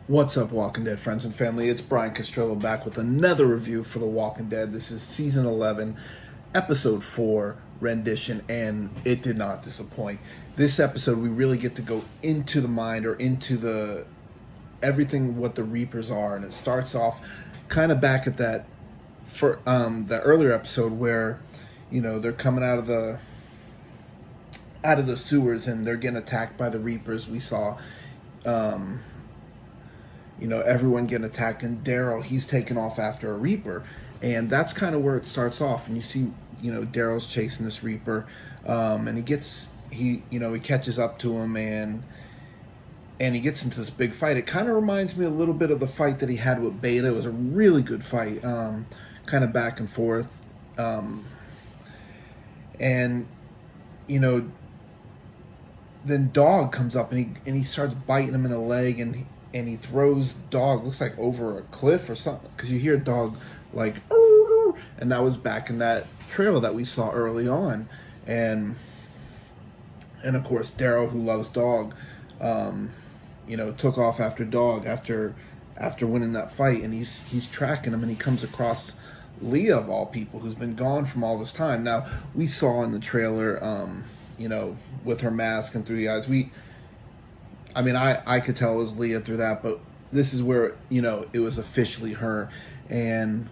What's up, Walking Dead friends and family? It's Brian Castrillo back with another review for The Walking Dead. This is Season 11, Episode 4, Rendition, and it did not disappoint. This episode, we really get to go into the mind or into the everything what the Reapers are, and it starts off kind of back at that for the earlier episode where, you know, they're coming out of the sewers and they're getting attacked by the Reapers. We saw everyone getting attacked, and Daryl, he's taken off after a Reaper, and that's kind of where it starts off. And you see, Daryl's chasing this Reaper, and he catches up to him, and he gets into this big fight. It kind of reminds me a little bit of the fight that he had with Beta. It was a really good fight, kind of back and forth, and then Dog comes up and he starts biting him in the leg, and he throws Dog, looks like over a cliff or something, because you hear Dog like, and that was back in that trailer that we saw early on, and of course Daryl, who loves Dog, took off after Dog after winning that fight, and he's tracking him, and he comes across Leah, of all people, who's been gone from all this time. Now, we saw in the trailer, with her mask and through the eyes, I could tell it was Leah through that, but this is where, it was officially her. And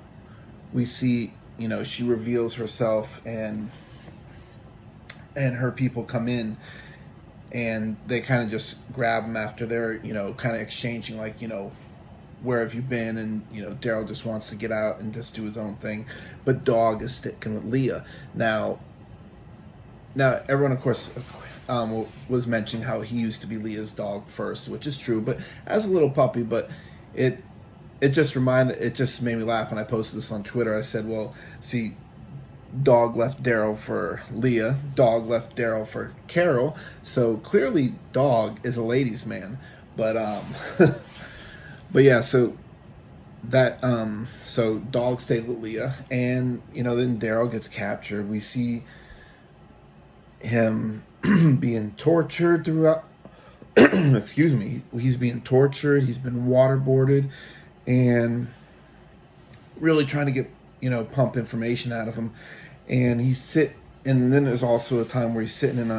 we see, she reveals herself, and her people come in, and they kind of just grab him after they're, kind of exchanging, like, where have you been? And, Daryl just wants to get out and just do his own thing. But Dog is sticking with Leah. Now everyone, of course, was mentioning how he used to be Leah's dog first, which is true, but as a little puppy. But it just made me laugh, and I posted this on Twitter. I said, well, see, Dog left Daryl for Leah, Dog left Daryl for Carol, so clearly Dog is a ladies' man. But but yeah, so that so Dog stayed with Leah, and then Daryl gets captured. We see him being tortured throughout. Excuse me. He's being tortured. He's been waterboarded, and really trying to get pump information out of him. And and then there's also a time where he's sitting in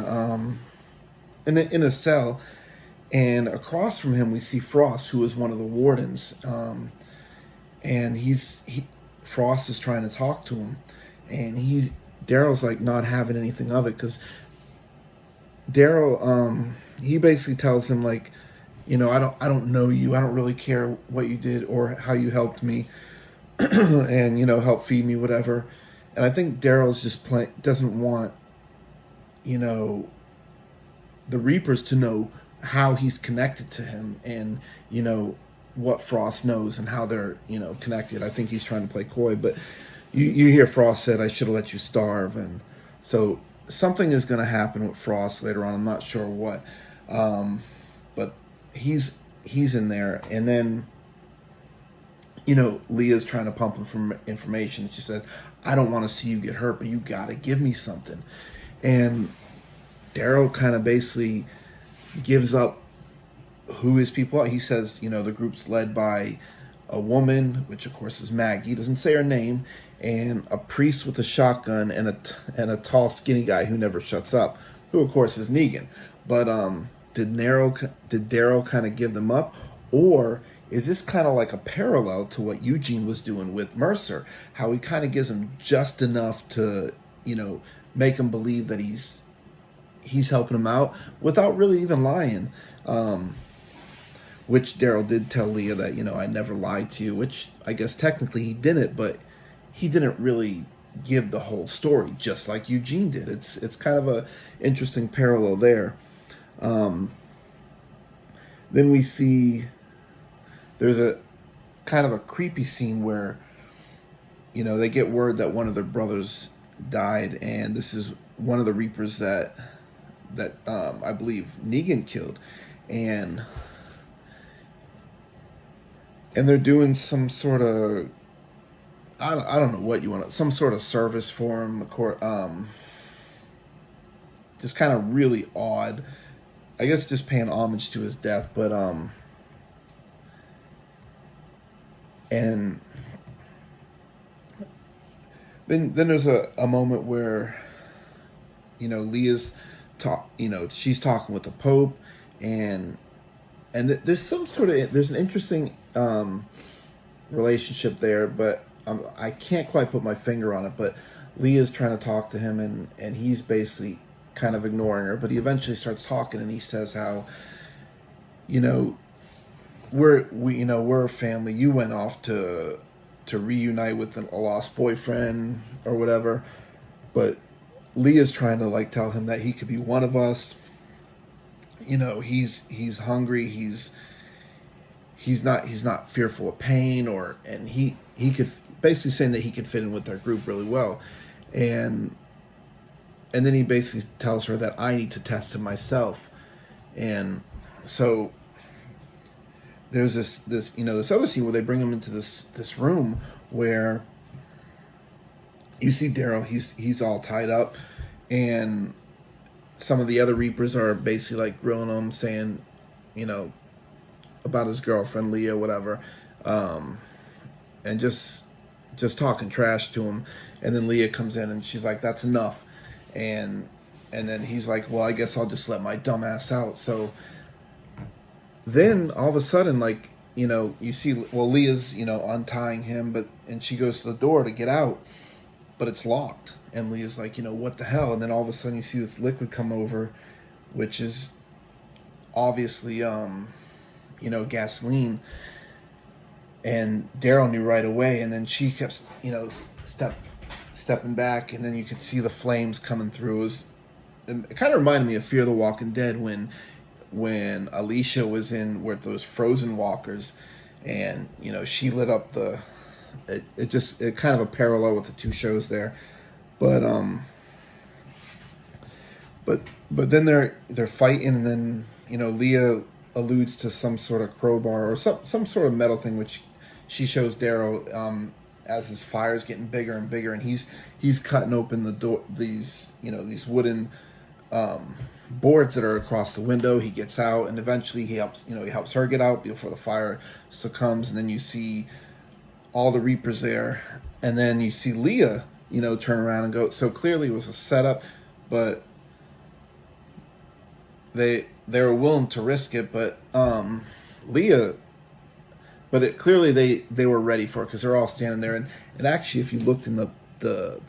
a cell, and across from him we see Frost, who is one of the wardens, and Frost is trying to talk to him, and Daryl's like not having anything of it, because Daryl, he basically tells him, like, I don't know you. I don't really care what you did or how you helped me, and help feed me, whatever. And I think Daryl's just doesn't want the Reapers to know how he's connected to him, and what Frost knows and how they're connected. I think he's trying to play coy, but you hear Frost said, "I should have let you starve," and so something is going to happen with Frost later on. I'm not sure what, but he's in there, and then Leah's trying to pump him for information. She said, "I don't want to see you get hurt, but you got to give me something." And Daryl kind of basically gives up who his people are. He says, the group's led by a woman, which of course is Maggie, doesn't say her name, and a priest with a shotgun, and a tall, skinny guy who never shuts up, who of course is Negan. But did Daryl kind of give them up, or is this kind of like a parallel to what Eugene was doing with Mercer? How he kind of gives him just enough to make him believe that he's helping him out without really even lying. Which Daryl did tell Leah that, I never lied to you, which I guess technically he didn't, but he didn't really give the whole story, just like Eugene did. It's kind of a interesting parallel there. Then we see there's a kind of a creepy scene where, they get word that one of their brothers died, and this is one of the Reapers that I believe Negan killed, and they're doing some sort of, I don't know what you want, some sort of service for him, just kind of really odd. I guess just paying homage to his death, but And then there's a moment where, Leah's she's talking with the Pope, and there's there's an interesting relationship there, but I can't quite put my finger on it. But Leah's trying to talk to him, and he's basically kind of ignoring her. But he eventually starts talking, and he says how, we're a family. You went off to reunite with a lost boyfriend or whatever, but Leah's trying to like tell him that he could be one of us. He's hungry. He's not fearful of pain, and he could basically saying that he could fit in with our group really well, and then he basically tells her that I need to test him myself, and so there's this other scene where they bring him into this room where you see Daryl. He's all tied up, and some of the other Reapers are basically like grilling him, saying, about his girlfriend Leah, whatever, and just talking trash to him. And then Leah comes in and she's like, "That's enough," and then he's like, "Well, I guess I'll just let my dumb ass out." So then all of a sudden, like, you see, well, Leah's untying him, and she goes to the door to get out, but it's locked. And Leah's like, what the hell? And then all of a sudden you see this liquid come over, which is obviously, gasoline. And Daryl knew right away. And then she kept, stepping back. And then you could see the flames coming through. It kind of reminded me of Fear the Walking Dead when Alicia was in with those frozen walkers. And, she lit up it kind of a parallel with the two shows there. But then they're fighting, and then Leah alludes to some sort of crowbar or some sort of metal thing, which she shows Daryl as his fire's getting bigger and bigger, and he's cutting open the door, these wooden boards that are across the window. He gets out, and eventually he helps her get out before the fire succumbs, and then you see all the Reapers there, and then you see Leah turn around and go. So clearly it was a setup, but they were willing to risk it. But Leah, clearly they were ready for it, because they're all standing there. And actually, if you looked in the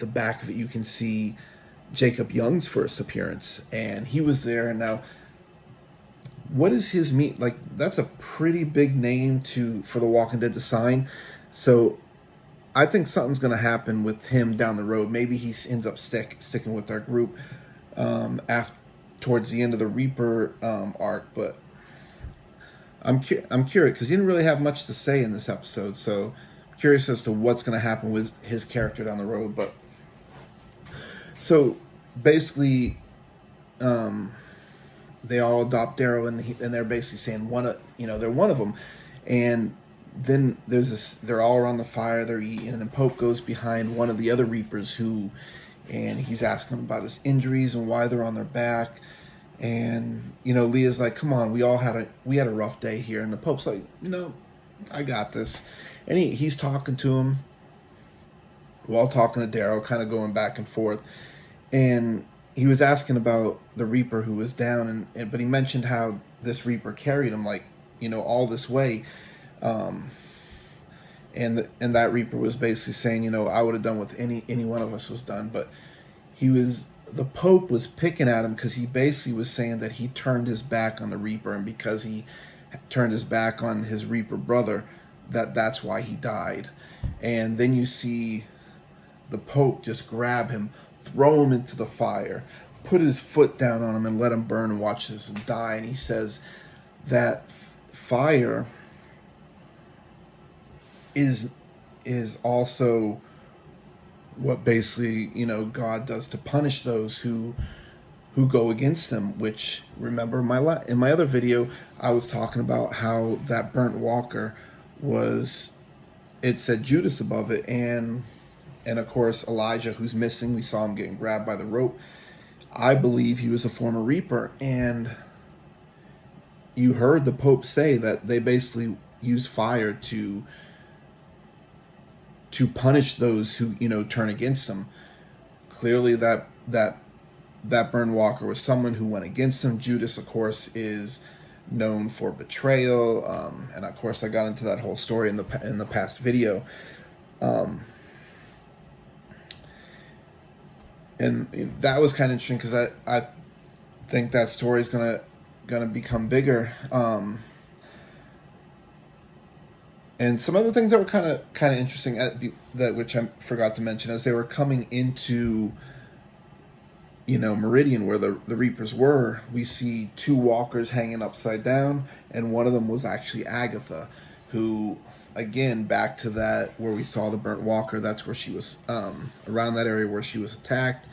back of it, you can see Jacob Young's first appearance, and he was there. And now, what is his like? That's a pretty big name for The Walking Dead to sign. So I think something's going to happen with him down the road. Maybe he ends up sticking with our group towards the end of the Reaper arc. But I'm curious, because he didn't really have much to say in this episode. So I'm curious as to what's going to happen with his character down the road. But so basically, they all adopt Daryl, and they're basically saying they're one of them. And then they're all around the fire, they're eating, and then Pope goes behind one of the other Reapers and he's asking him about his injuries and why they're on their back. And Leah's like, "Come on, we had a rough day here." And the Pope's like, "I got this." And he's talking to him while talking to Daryl, kind of going back and forth. And he was asking about the Reaper who was down, but he mentioned how this Reaper carried him all this way. And that Reaper was basically saying, I would have done what any one of us was done. But the Pope was picking at him because he basically was saying that he turned his back on the Reaper, and because he turned his back on his Reaper brother, that's why he died. And then you see the Pope just grab him, throw him into the fire, put his foot down on him, and let him burn and watch him die. And he says that fire is also what basically God does to punish those who go against him. Which, remember, in my other video I was talking about how that burnt walker it said Judas above it, and of course Elijah, who's missing. We saw him getting grabbed by the rope. I believe he was a former Reaper, and you heard the Pope say that they basically use fire to to punish those who, turn against him. Clearly that Burn Walker was someone who went against him. Judas, of course, is known for betrayal, and of course I got into that whole story in the past video. And that was kind of interesting because I think that story is gonna become bigger. And some other things that were kind of interesting that which I forgot to mention as they were coming into Meridian, where the Reapers were, we see two walkers hanging upside down, and one of them was actually Agatha, who, again, back to that where we saw the burnt walker, that's where she was, around that area where she was attacked,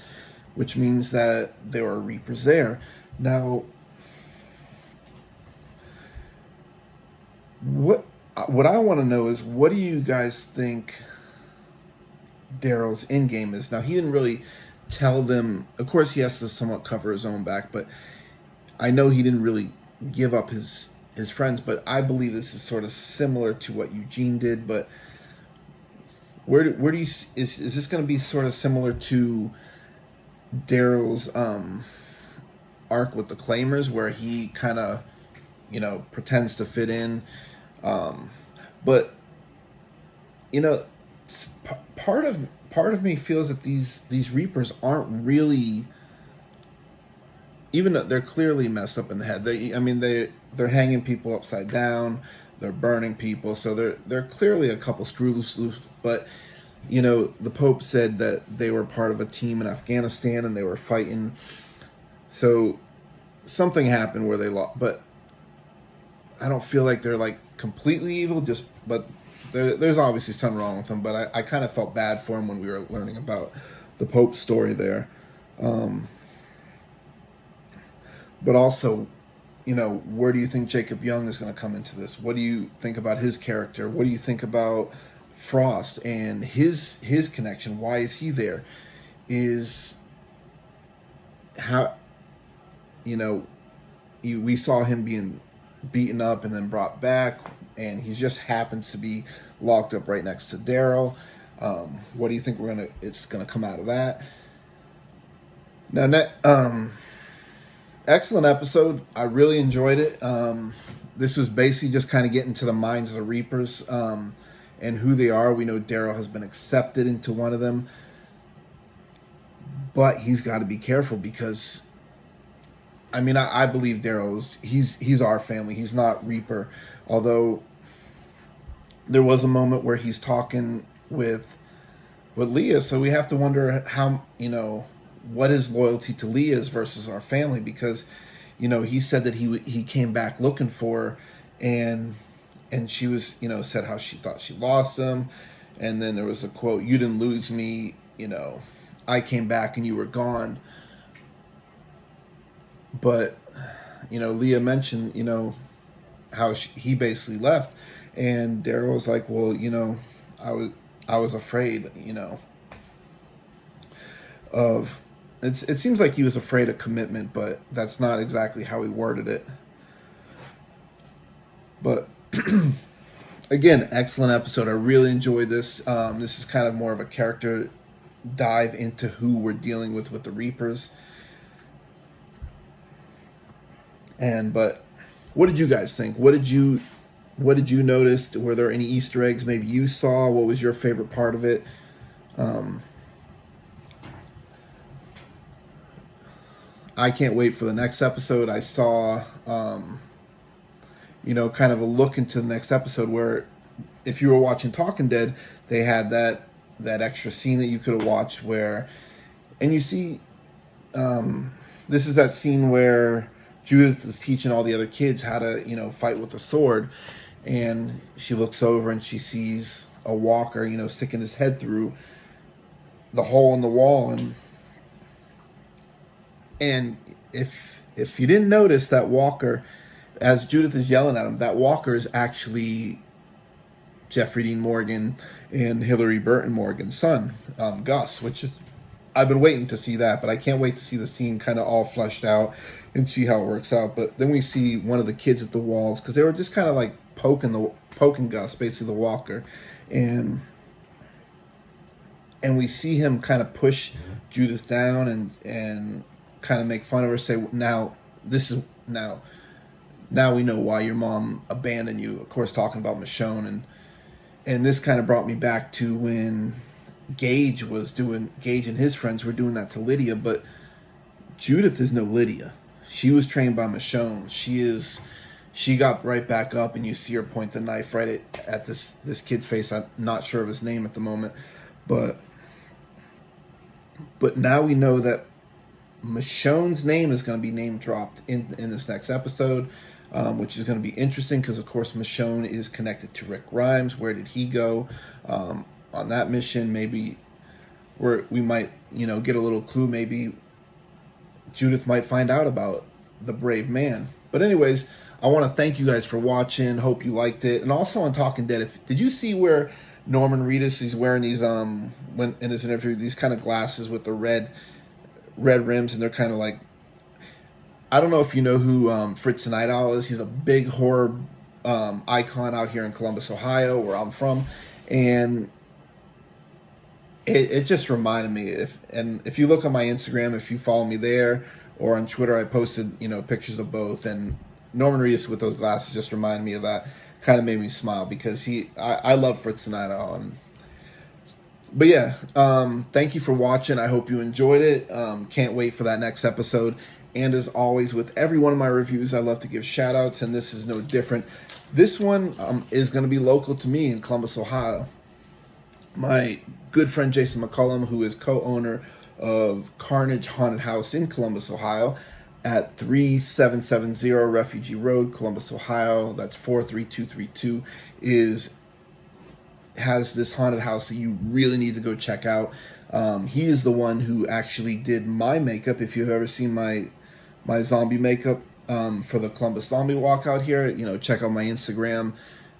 which means that there were Reapers there. Now, what I want to know is, what do you guys think Daryl's end game is? Now, he didn't really tell them. Of course, he has to somewhat cover his own back, but I know he didn't really give up his friends. But I believe this is sort of similar to what Eugene did. But where do you is this going to be sort of similar to Daryl's arc with the Claimers, where he kind of pretends to fit in, but part of me feels that these Reapers aren't really, even though they're clearly messed up in the head. They're hanging people upside down, they're burning people, so they're clearly a couple screws loose. But the Pope said that they were part of a team in Afghanistan and they were fighting. So something happened where they lost, but I don't feel like they're like completely evil. But there's obviously something wrong with them. But I kind of felt bad for him when we were learning about the Pope's story there. But also, where do you think Jacob Young is going to come into this? What do you think about his character? What do you think about Frost and his connection? Why is he there? Is how we saw him being beaten up and then brought back, and he just happens to be locked up right next to Daryl. What do you think it's gonna come out of that? Now, excellent episode. I really enjoyed it. This was basically just kind of getting to the minds of the Reapers, and who they are. We know Daryl has been accepted into one of them, but he's got to be careful because, I believe Daryl's he's our family. He's not Reaper, although there was a moment where he's talking with Leah, so we have to wonder how what his loyalty to Leah is versus our family, because he said that he came back looking for her, and she was said how she thought she lost him, and then there was a quote, "You didn't lose me, I came back and you were gone." But Leah mentioned how he basically left, and Daryl was like, "Well, I was afraid of." It seems like he was afraid of commitment, but that's not exactly how he worded it. But again, excellent episode. I really enjoyed this. This is kind of more of a character dive into who we're dealing with the Reapers. But what did you guys think? What did you notice? Were there any Easter eggs maybe you saw? What was your favorite part of it? I can't wait for the next episode. I saw, kind of a look into the next episode where, if you were watching Talking Dead, they had that extra scene that you could have watched and you see, this is that scene where Judith is teaching all the other kids how to, fight with a sword, and she looks over and she sees a walker, sticking his head through the hole in the wall, and if you didn't notice, that walker, as Judith is yelling at him, that walker is actually Jeffrey Dean Morgan and Hillary Burton Morgan's son, Gus, which is, I've been waiting to see that, but I can't wait to see the scene kind of all fleshed out and see how it works out. But then we see one of the kids at the walls, because they were just kind of like poking Gus, basically the walker, and and we see him kind of push Judith down and kind of make fun of her, say, now we know why your mom abandoned you, of course talking about Michonne. And this kind of brought me back to when Gage and his friends were doing that to Lydia, but Judith is no Lydia. She was trained by Michonne. She got right back up, and you see her point the knife right at this kid's face. I'm not sure of his name at the moment, but now we know that Michonne's name is going to be name dropped in this next episode, which is going to be interesting because, of course, Michonne is connected to Rick Grimes. Where did he go on that mission? Maybe we might, get a little clue. Maybe Judith might find out about the brave man. But anyways, I want to thank you guys for watching. Hope you liked it. And also on Talking Dead, did you see where Norman Reedus is wearing these when in his interview, these kind of glasses with the red rims, and they're kind of like, I don't know if you know who Fritz Nightowl is. He's a big horror icon out here in Columbus, Ohio, where I'm from, and it just reminded me. If you look on my Instagram, if you follow me there, or on Twitter, I posted pictures of both, and Norman Reedus with those glasses just reminded me of that. Kind of made me smile because I love Fritz Nightowl. But yeah, thank you for watching. I hope you enjoyed it. Can't wait for that next episode. And as always, with every one of my reviews, I love to give shout outs, and this is no different. This one is going to be local to me in Columbus, Ohio. My good friend Jason McCollum, who is co-owner of Carnage Haunted House in Columbus, Ohio, at 3770 Refugee Road, Columbus, Ohio. That's 43232. Has this haunted house that you really need to go check out. He is the one who actually did my makeup. If you've ever seen my zombie makeup for the Columbus Zombie Walk out here, check out my Instagram.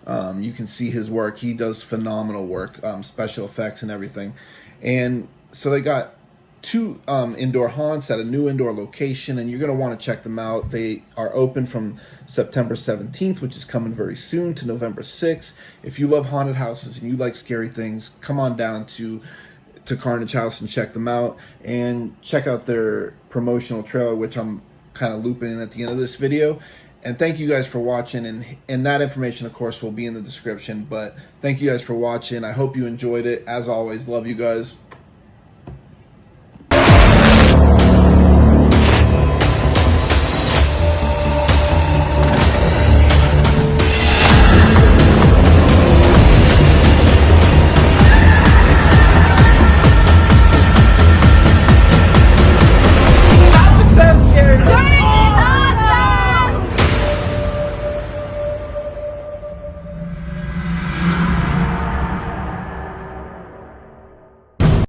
You can see his work. He does phenomenal work, special effects and everything. And so they got 2 indoor haunts at a new indoor location, and you're going to want to check them out. They are open from September 17th, which is coming very soon, to November 6th. If you love haunted houses and you like scary things, come on down to Carnage House and check them out, and check out their promotional trailer, which I'm kind of looping in at the end of this video. And thank you guys for watching, and that information, of course, will be in the description. But thank you guys for watching. I hope you enjoyed it. As always, love you guys.